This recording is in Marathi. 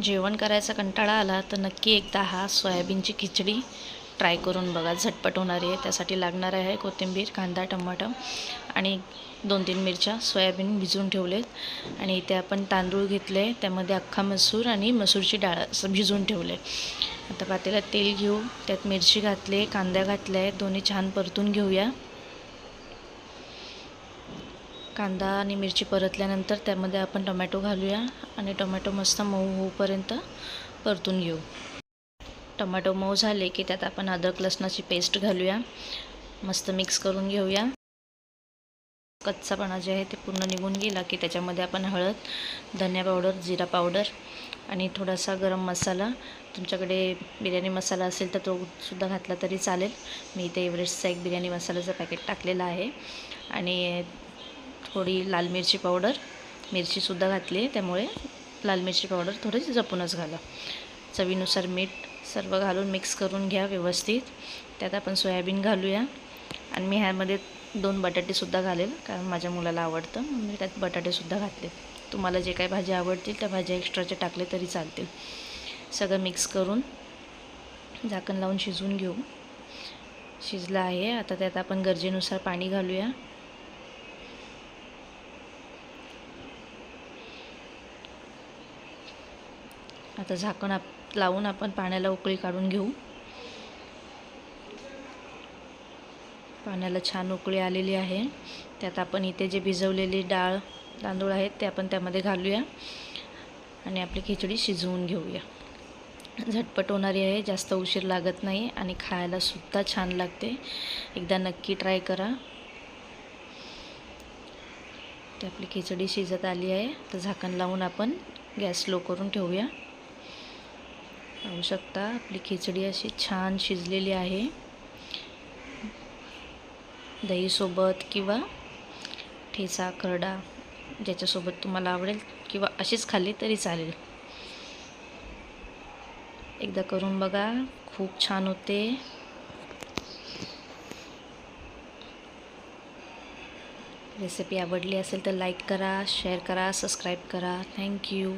जेवण करायचा कंटाळा आला तर नक्की एकदा हा सोयाबीनची खिचडी ट्राय करून बघा. झटपट होणारी आहे. त्यासाठी लागणार आहे कोथिंबीर, कांदा, टमाटर आणि 2-3 मिरच्या. सोयाबीन भिजवून ठेवलेत आणि इथे आपण तांदूळ घेतले, त्यामध्ये अख्खा मसूर आणि मसूरची डाळ असं भिजवून ठेवले. आता पातेल्यात तेल घेऊ, त्यात मिरची घातले, कांदा घातले, दोन्ही छान परतून घेऊया. कांदा आणि मिरची परतल्यानंतर त्यामध्ये आपण टोमॅटो घालूया आणि टोमॅटो मस्त मऊ होईपर्यंत परतून घेऊ. टोमॅटो मऊ झाले की त्यात आपण अद्रक लसणाची पेस्ट घालूया. मस्त मिक्स करून घेऊया. कच्चापणा जे आहे ते पूर्ण निघून गेला की त्याच्यामध्ये आपण हळद, धनिया पावडर, जिरा पावडर आणि थोडासा गरम मसाला, तुमच्याकडे बिर्याणी मसाला असेल तर तो सुद्धा घातला तरी चालेल. मी इथे एव्हरेस्टचा एक बिर्याणी मसाल्याचं पॅकेट टाकलेला आहे आणि थोडी लाल मिरची पावडर, मिरचीसुद्धा घातली आहे, त्यामुळे लाल मिरची पावडर थोडी जपूनच घाला. चवीनुसार मीठ सर्व घालून मिक्स करून घ्या व्यवस्थित. त्यात आपण सोयाबीन घालूया आणि मी ह्यामध्ये 2 बटाटेसुद्धा घालेल, कारण माझ्या मुलाला आवडतं म्हणून मी त्यात बटाटेसुद्धा घातले. तुम्हाला जे काही भाज्या आवडतील त्या भाज्या एक्स्ट्राचे टाकले तरी चालतील. सगळं मिक्स करून झाकण लावून शिजवून घेऊ. शिजलं आहे. आता त्यात आपण गरजेनुसार पाणी घालूया. आता झाकण लावून आपण पाण्याला उकळी काढून घेऊ. पाण्याला छान उकळी आलेली आहे. त्यात आपण इथे जे भिजवलेली डाळ, तांदूळ आहेत ते आपण त्यामध्ये घालूया आणि आपली खिचडी शिजवून घेऊया. झटपट होणारी आहे, जास्त उशीर लागत नाही आणि खायला सुद्धा छान लागते. एकदा नक्की ट्राय करा. तर आपली खिचडी शिजत आली आहे. तर झाकण लावून आपण गॅस स्लो करून ठेवूया. पाहू शकता आपली खिचडी अशी छान शिजलेली आहे. दहीसोबत किंवा ठेचा, खरडा ज्याच्यासोबत तुम्हाला आवडेल किंवा अशीच खाल्ली तरी चालेल. एकदा करून बघा, खूप छान होते. रेसिपी आवडली असेल तर लाईक करा, शेअर करा, सबस्क्राईब करा. थँक्यू.